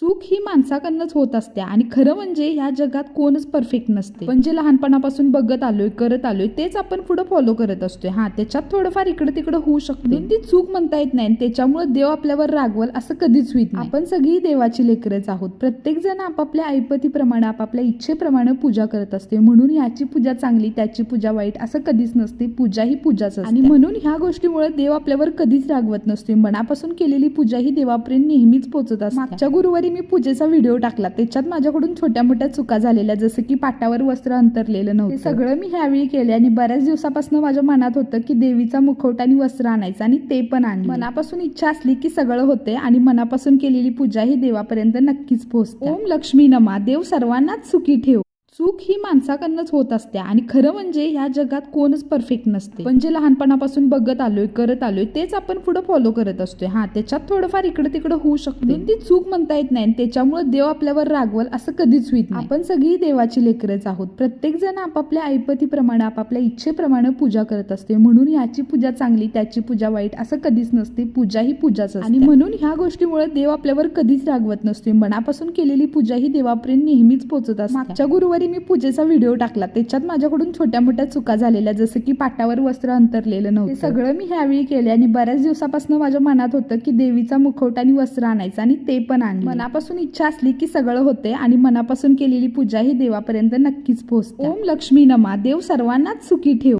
चूक ही माणसाकडनंच होत असते आणि खरं म्हणजे ह्या जगात कोणच परफेक्ट नसते. पण जे लहानपणापासून बघत आलोय करत आलोय तेच आपण पुढे फॉलो करत असतोय. त्याच्यात थोडंफार इकडे तिकडे होऊ शकते, ती चूक म्हणता येत नाही. त्याच्यामुळे देव आपल्यावर रागवल असं कधीच होत नाही. आपण सगळी देवाची लेकरच आहोत. प्रत्येक जण आपापल्या ऐपतीप्रमाणे आपापल्या इच्छेप्रमाणे पूजा करत असते. म्हणून याची पूजा चांगली त्याची पूजा वाईट असं कधीच नसते. पूजा ही पूजाच असते आणि म्हणून ह्या गोष्टीमुळे देव आपल्यावर कधीच रागवत नसते. मनापासून केलेली पूजा ही देवापर्यंत नेहमीच पोहोचत असते. मागच्या गुरुवारी मी पूजेचा व्हिडिओ टाकला, त्याच्यात माझ्याकडून छोट्या मोठ्या चुका झालेल्या, जसं की पाटावर वस्त्र अंतरलेलं नव्हतं. ते सगळं मी ह्यावेळी केले आणि बऱ्याच दिवसापासून माझ्या मनात होतं की देवीचा मुखवटा आणि वस्त्र आणायचं आणि ते पण आणलं. मनापासून इच्छा असली की सगळं होते आणि मनापासून केलेली पूजा ही देवापर्यंत नक्कीच पोहोचते. ओम लक्ष्मी नमा. देव सर्वांनाच सुखी ठेव. चूक ही माणसाकडनंच होत असते आणि खरं म्हणजे ह्या जगात कोणच परफेक्ट नसते. पण जे लहानपणापासून बघत आलोय करत आलोय तेच आपण पुढे फॉलो करत असतोय. त्याच्यात थोडंफार इकडे तिकडे होऊ शकते, ती चूक म्हणता येत नाही. त्याच्यामुळे देव आपल्यावर रागवल असं कधीच होत नाही. आपण सगळी देवाची लेकरच आहोत. प्रत्येक जण आपापल्या ऐपतीप्रमाणे आपापल्या इच्छेप्रमाणे पूजा करत असते. म्हणून याची पूजा चांगली त्याची पूजा वाईट असं कधीच नसते. पूजा ही पूजाच असते आणि म्हणून ह्या गोष्टीमुळे देव आपल्यावर कधीच रागवत नसते. मनापासून केलेली पूजा ही देवापर्यंत नेहमीच पोहोचत असते. मागच्या गुरुवारी मी पूजेचा व्हिडिओ टाकला, त्याच्यात माझ्याकडून छोट्या मोठ्या चुका झालेल्या, जसं की पाटावर वस्त्र अंतरलेलं नव्हतं. ते सगळं मी ह्यावेळी केले आणि बऱ्याच दिवसापासून माझ्या मनात होतं की देवीचा मुखवटा आणि वस्त्र आणायचं आणि ते पण आणलं. मनापासून इच्छा असली की सगळं होते आणि मनापासून केलेली पूजा ही देवापर्यंत नक्कीच पोहोचते. ओम लक्ष्मी नमा. देव सर्वांनाच सुखी ठेव.